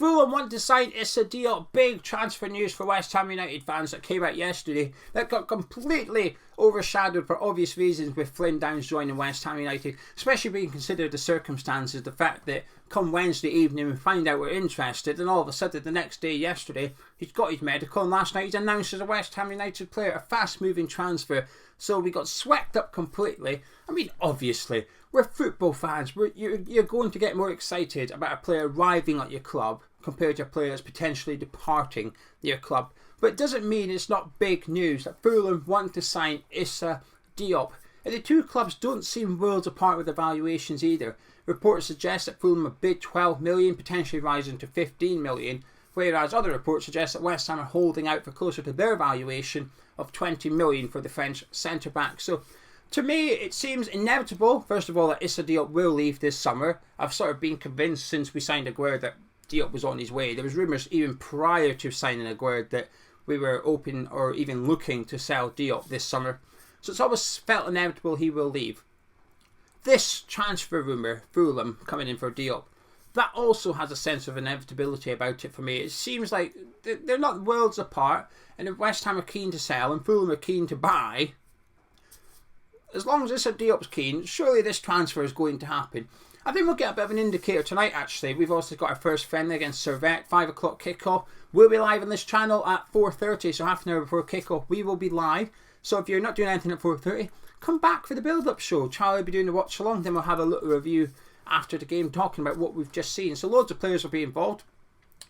Fulham want to sign Issa Diop. Big transfer news for West Ham United fans that came out yesterday. That got completely overshadowed for obvious reasons with Flynn Downs joining West Ham United, especially being considered the circumstances, the fact that come Wednesday evening we find out we're interested, and all of a sudden the next day, yesterday, he's got his medical, and last night he's announced as a West Ham United player, a fast moving transfer. So we got swept up completely. I mean, obviously, we're football fans. You're going to get more excited about a player arriving at your club compared to a player that's potentially departing your club. But it doesn't mean it's not big news that Fulham want to sign Issa Diop. And the two clubs don't seem worlds apart with evaluations either. Reports suggest that Fulham have bid 12 million, potentially rising to 15 million, whereas other reports suggest that West Ham are holding out for closer to their valuation of 20 million for the French centre-back. So to me, it seems inevitable, first of all, that Issa Diop will leave this summer. I've sort of been convinced since we signed Aguero that Diop was on his way. There was rumours even prior to signing Aguero that we were open or even looking to sell Diop this summer. So it's always felt inevitable he will leave. This transfer rumour, Fulham coming in for Diop, that also has a sense of inevitability about it for me. It seems like they're not worlds apart, and if West Ham are keen to sell and Fulham are keen to buy, as long as Issa Diop's keen, surely this transfer is going to happen. I think we'll get a bit of an indicator tonight, actually. We've also got our first friendly against Servette, 5 o'clock kickoff. We'll be live on this channel at 4:30, so half an hour before kickoff we will be live. So if you're not doing anything at 4:30, come back for the build-up show. Charlie will be doing the watch-along, then we'll have a little review after the game talking about what we've just seen. So loads of players will be involved.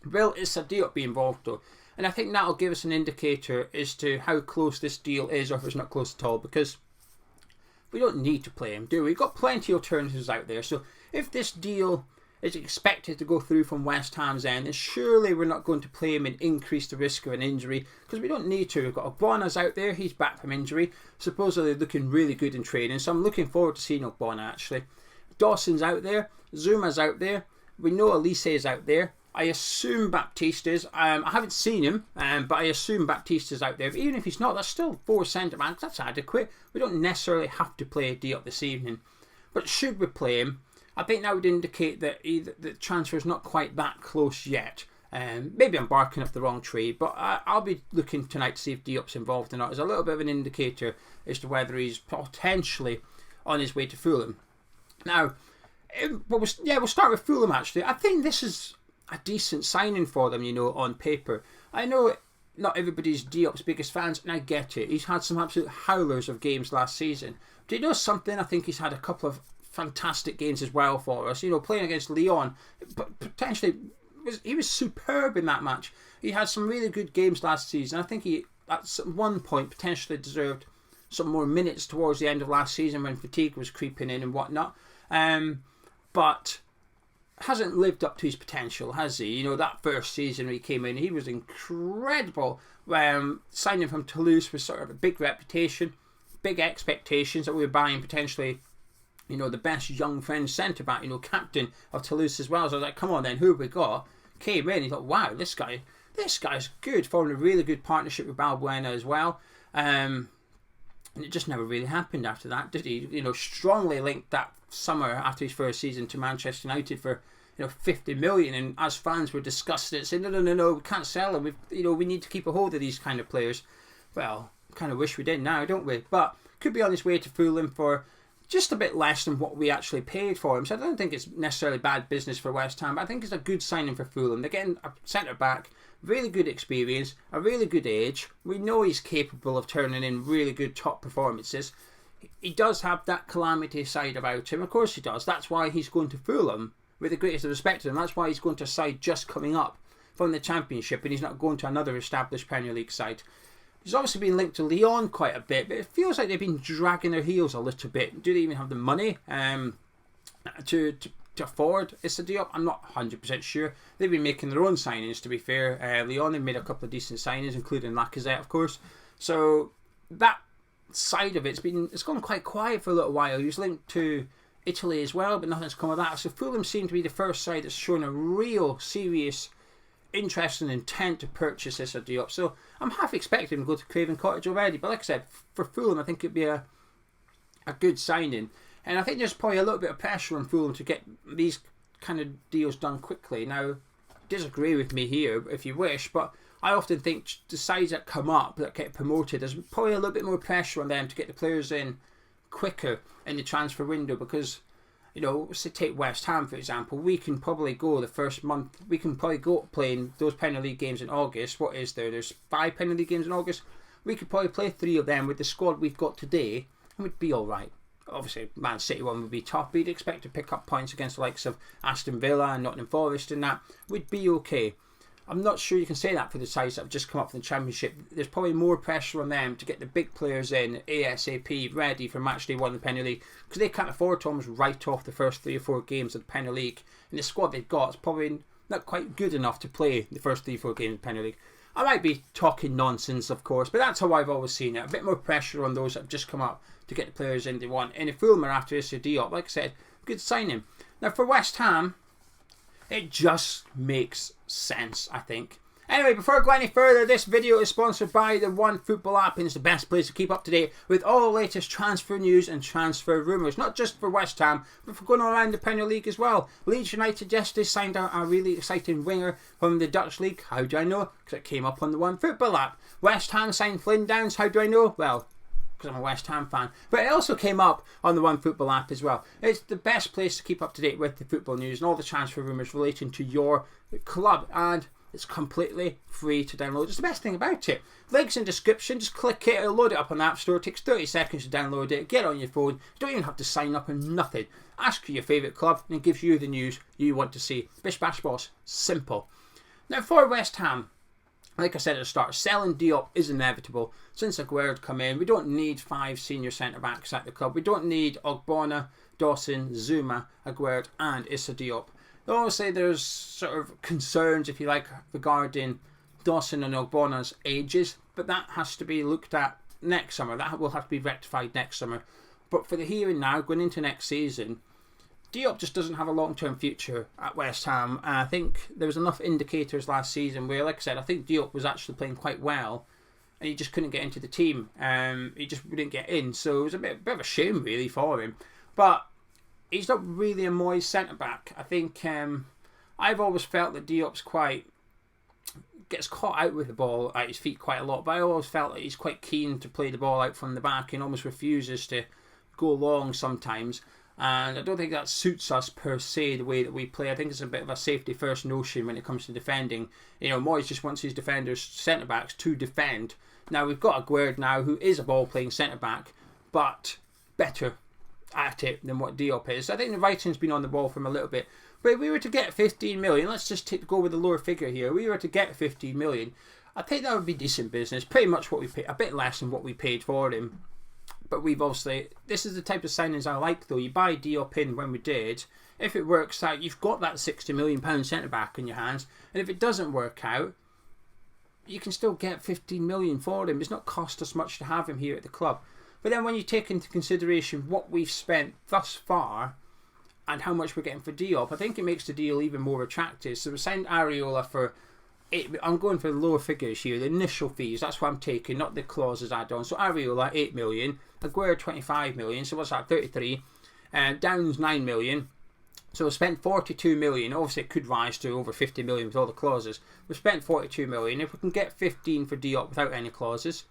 Will Issa Diop be involved though? And I think that'll give us an indicator as to how close this deal is, or if it's not close at all, because we don't need to play him, do we? We've got plenty of alternatives out there. So if this deal is expected to go through from West Ham's end, then surely we're not going to play him and increase the risk of an injury, because we don't need to. We've got Ogbonna's out there, he's back from injury, supposedly looking really good in training, so I'm looking forward to seeing Ogbonna actually. Dawson's out there, Zuma's out there, we know Elise is out there. I assume Baptista's, I haven't seen him, but I assume Baptista's out there. But even if he's not, that's still 4 centre-backs, that's adequate. We don't necessarily have to play Diop this evening. But should we play him, I think that would indicate that the transfer is not quite that close yet. Maybe I'm barking up the wrong tree, but I'll be looking tonight to see if Diop's involved or not. As a little bit of an indicator as to whether he's potentially on his way to Fulham. Now, we'll start with Fulham actually. I think this is a decent signing for them, you know, on paper. I know not everybody's Diop's biggest fans, and I get it. He's had some absolute howlers of games last season. Do you know something? I think he's had a couple of fantastic games as well for us. You know, playing against Lyon, but potentially he was superb in that match. He had some really good games last season. I think he at one point potentially deserved some more minutes towards the end of last season when fatigue was creeping in and whatnot. But hasn't lived up to his potential, has he? You know, that first season when he came in, he was incredible. Signing from Toulouse was sort of a big reputation, big expectations that we were buying potentially, you know, the best young French centre-back, you know, captain of Toulouse as well. So I was like, come on then, who have we got? Came in, he thought, wow, this guy's good. Formed a really good partnership with Balbuena as well. And it just never really happened after that, did he? You know, strongly linked that summer after his first season to Manchester United for, you know, 50 million, and as fans were discussing it, saying no, we can't sell him. We need to keep a hold of these kind of players. Well, kind of wish we did now, don't we? But could be on his way to Fulham for just a bit less than what we actually paid for him. So I don't think it's necessarily bad business for West Ham, but I think it's a good signing for Fulham. They're getting a centre back, really good experience, a really good age. We know he's capable of turning in really good top performances. He does have that calamity side about him, of course he does. That's why he's going to Fulham, with the greatest of respect to him. That's why he's going to a side just coming up from the Championship, and he's not going to another established Premier League side. He's obviously been linked to Lyon quite a bit, but it feels like they've been dragging their heels a little bit. Do they even have the money to afford Issa Diop? I'm not 100% sure. They've been making their own signings, to be fair. Lyon, they've made a couple of decent signings, including Lacazette, of course. So that side of it's gone quite quiet for a little while. He was linked to Italy as well, but nothing's come of that. So Fulham seem to be the first side that's shown a real serious interest and intent to purchase Issa Diop. So I'm half expecting him to go to Craven Cottage already. But like I said, for Fulham, I think it'd be a good signing. And I think there's probably a little bit of pressure on Fulham to get these kind of deals done quickly. Now, disagree with me here if you wish, but I often think the sides that come up, that get promoted, there's probably a little bit more pressure on them to get the players in quicker in the transfer window because, you know, say take West Ham for example, we can probably go the first month, we can probably go playing those Premier League games in August. What is there? There's 5 Premier League games in August. We could probably play 3 of them with the squad we've got today and we'd be alright. Obviously, Man City one would be tough, but you'd expect to pick up points against the likes of Aston Villa and Nottingham Forest and that. We'd be okay. I'm not sure you can say that for the sides that have just come up from the Championship. There's probably more pressure on them to get the big players in ASAP, ready for match day 1 in the Premier League, because they can't afford to almost write off the first 3 or 4 games of the Premier League. And the squad they've got is probably not quite good enough to play the first 3 or 4 games of the Premier League. I might be talking nonsense, of course, but that's how I've always seen it. A bit more pressure on those that have just come up to get the players in they want. And if Fulham are after Issa Diop, like I said, good signing. Now for West Ham, it just makes sense, I think. Anyway, before I go any further, this video is sponsored by the OneFootball app, and it's the best place to keep up to date with all the latest transfer news and transfer rumours. Not just for West Ham, but for going around the Premier League as well. Leeds United yesterday signed out a really exciting winger from the Dutch League. How do I know? Because it came up on the OneFootball app. West Ham signed Flynn Downs. How do I know? Well, because I'm a West Ham fan. But it also came up on the OneFootball app as well. It's the best place to keep up to date with the football news and all the transfer rumours relating to your club. And it's completely free to download. It's the best thing about it. Links in description. Just click it. It'll load it up on the App Store. It takes 30 seconds to download it. Get it on your phone. You don't even have to sign up and nothing. Ask for your favourite club and it gives you the news you want to see. Bish bash boss. Simple. Now for West Ham, like I said at the start, selling Diop is inevitable. Since Aguerd come in, we don't need 5 senior centre-backs at the club. We don't need Ogbonna, Dawson, Zuma, Aguerd and Issa Diop. Obviously there's sort of concerns, if you like, regarding Dawson and Ogbonna's ages, but that has to be looked at next summer. That will have to be rectified next summer. But for the here and now, going into next season, Diop just doesn't have a long-term future at West Ham. I think there was enough indicators last season where, like I said, I think Diop was actually playing quite well and he just couldn't get into the team. He just wouldn't get in, so it was a bit of a shame really for him. But he's not really a Moyes centre-back. I think I've always felt that Diop's gets caught out with the ball at his feet quite a lot, but I always felt that he's quite keen to play the ball out from the back and almost refuses to go long sometimes. And I don't think that suits us per se, the way that we play. I think it's a bit of a safety first notion when it comes to defending. You know, Moyes just wants his defenders, centre-backs, to defend. Now, we've got Aguerd now, who is a ball-playing centre-back, but better at it than what Diop is. I think the writing's been on the wall from a little bit. But if we were to get 15 million, let's just go with the lower figure here. If we were to get 15 million, I think that would be decent business. Pretty much what we paid, a bit less than what we paid for him. But we've obviously, this is the type of signings I like though. You buy Diop in when we did. If it works out, you've got that £60 million centre-back in your hands. And if it doesn't work out, you can still get 15 million for him. It's not cost us much to have him here at the club. But then when you take into consideration what we've spent thus far and how much we're getting for Diop, I think it makes the deal even more attractive. So we signed Areola for 8, I'm going for the lower figures here, the initial fees, that's what I'm taking, not the clauses add on. So Areola 8 million, Aguerd 25 million, so what's that, 33, Downs 9 million. So we spent 42 million. Obviously it could rise to over 50 million with all the clauses. We spent 42 million. If we can get 15 for Diop without any clauses,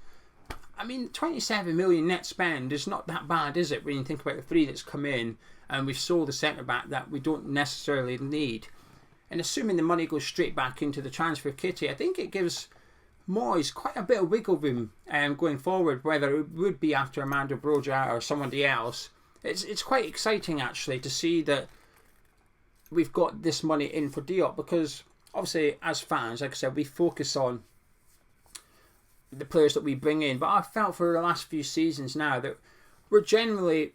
I mean, 27 million net spend is not that bad, is it, when you think about the 3 that's come in and we've sold the centre-back that we don't necessarily need. And assuming the money goes straight back into the transfer kitty, I think it gives Moyes quite a bit of wiggle room going forward, whether it would be after Amanda Broja or somebody else. It's quite exciting, actually, to see that we've got this money in for Diop, because obviously, as fans, like I said, we focus on the players that we bring in. But I've felt for the last few seasons now that we're generally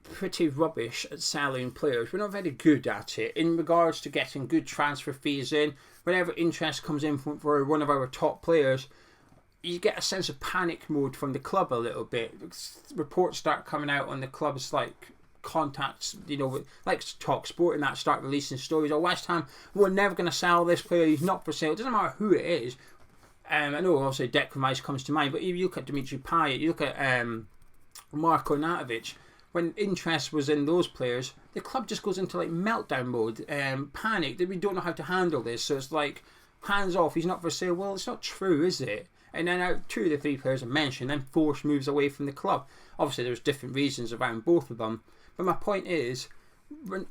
pretty rubbish at selling players. We're not very good at it in regards to getting good transfer fees in. Whenever interest comes in for one of our top players, you get a sense of panic mode from the club a little bit. Reports start coming out on the club's contacts, you know, like Talk Sport and that, start releasing stories. Oh, West Ham, we're never going to sell this player, he's not for sale. It doesn't matter who it is. I know obviously Declan Rice comes to mind, but if you look at Dimitri Payet, you look at Marko Natovic, when interest was in those players, the club just goes into like meltdown mode, panic that we don't know how to handle this. So it's like, hands off, he's not for sale. Well, it's not true, is it? And then out 2 of the 3 players I mentioned, then Force moves away from the club. Obviously, there's different reasons around both of them. But my point is,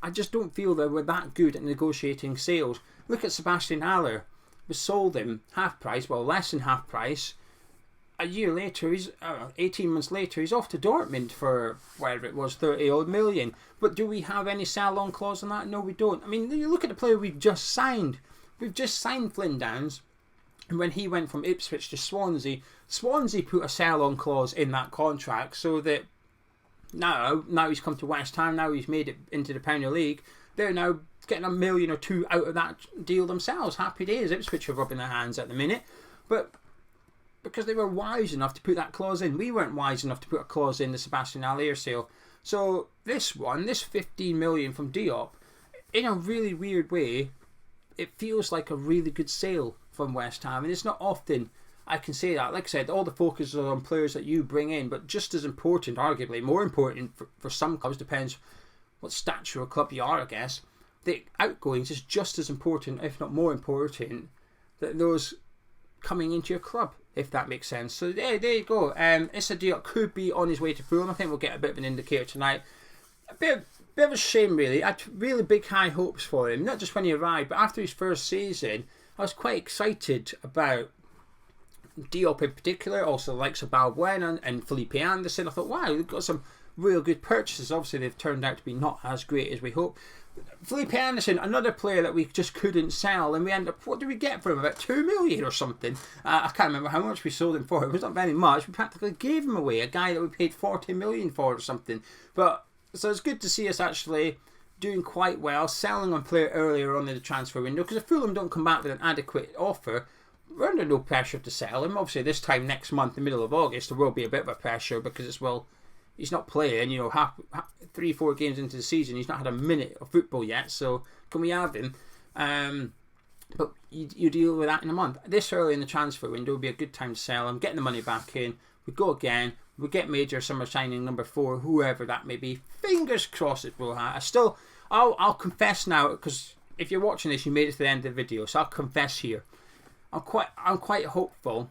I just don't feel that we're that good at negotiating sales. Look at Sebastian Haller. We sold him half price, well, less than half price. A year later, 18 months later, he's off to Dortmund for whatever it was, 30 odd million. But do we have any sell-on clause on that? No, we don't. I mean, you look at the player we've just signed. We've just signed Flynn Downs. And when he went from Ipswich to Swansea, Swansea put a sell-on clause in that contract so that now he's come to West Ham, now he's made it into the Premier League, they're now getting $1 million or $2 million out of that deal themselves. Happy days. Ipswich are rubbing their hands at the minute. But because they were wise enough to put that clause in, we weren't wise enough to put a clause in the Sebastian Haller sale. So this 15 million from Diop, in a really weird way, it feels like a really good sale from West Ham, and it's not often I can say that. Like I said, all the focus is on players that you bring in, but just as important, arguably more important for some clubs, depends what stature of club you are, I guess. The outgoings is just as important, if not more important, than those coming into your club, if that makes sense. So there you go. Issa Diop could be on his way to Fulham. I think we'll get a bit of an indicator tonight. A bit of a shame, really. I had really big high hopes for him, not just when he arrived, but after his first season, I was quite excited about Diop in particular, also the likes of Balbuena and Felipe Anderson. I thought, wow, we've got some real good purchases. Obviously, they've turned out to be not as great as we hoped. Felipe Anderson, another player that we just couldn't sell, and we end up, what did we get for him? About 2 million or something. I can't remember how much we sold him for. It was not very much. We practically gave him away, a guy that we paid 40 million for or something. But so it's good to see us actually doing quite well, selling on player earlier on in the transfer window, because if Fulham don't come back with an adequate offer, we're under no pressure to sell him. Obviously, this time next month, the middle of August, there will be a bit of a pressure because it's, well, he's not playing, 3-4 games into the season, he's not had a minute of football yet, so can we have him? But you deal with that in a month. This early in the transfer window would be a good time to sell him, getting the money back in, we go again, we get major summer signing number 4, whoever that may be. Fingers crossed it will happen. I'll confess now, because if you're watching this, you made it to the end of the video, so I'll confess here. I'm quite hopeful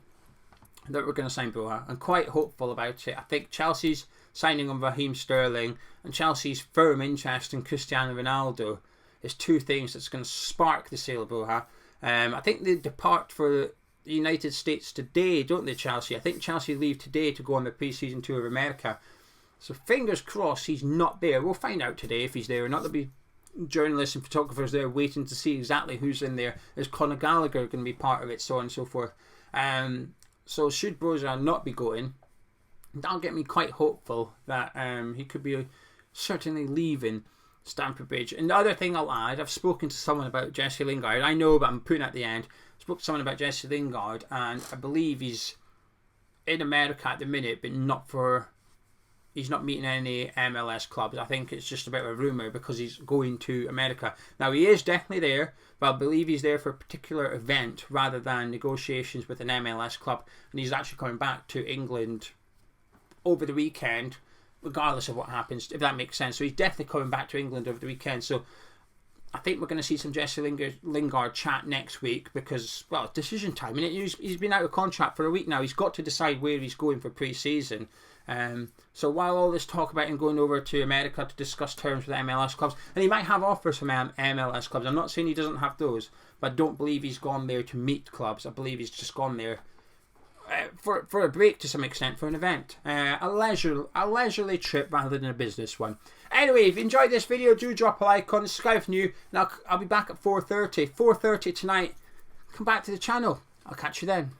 that we're going to sign Boha. I'm quite hopeful about it. I think Chelsea's signing on Raheem Sterling and Chelsea's firm interest in Cristiano Ronaldo is 2 things that's going to spark the sale of Boha. I think they depart for the United States today, don't they, Chelsea? I think Chelsea leave today to go on the pre-season tour of America. So fingers crossed he's not there. We'll find out today if he's there or not. There'll be journalists and photographers there waiting to see exactly who's in there. Is Conor Gallagher going to be part of it, so on and so forth. So should Boza not be going, that'll get me quite hopeful that he could be certainly leaving Stamford Bridge. And the other thing I'll add, I've spoken to someone about Jesse Lingard. I know, but I'm putting it at the end. I spoke to someone about Jesse Lingard, and I believe he's in America at the minute, but he's not meeting any MLS clubs. I think it's just a bit of a rumour because he's going to America. Now, he is definitely there, but I believe he's there for a particular event rather than negotiations with an MLS club. And he's actually coming back to England over the weekend, regardless of what happens, if that makes sense. So he's definitely coming back to England over the weekend. So I think we're going to see some Jesse Lingard chat next week because, well, it's decision time. And he's been out of contract for a week now. He's got to decide where he's going for pre-season. So while all this talk about him going over to America to discuss terms with MLS clubs, and he might have offers from MLS clubs, I'm not saying he doesn't have those, but I don't believe he's gone there to meet clubs. I believe he's just gone there for a break to some extent, for an event, a leisurely trip rather than a business one. Anyway, if you enjoyed this video, do drop a like on, subscribe if new, and I'll be back at 4:30 tonight. Come back to the channel. I'll catch you then.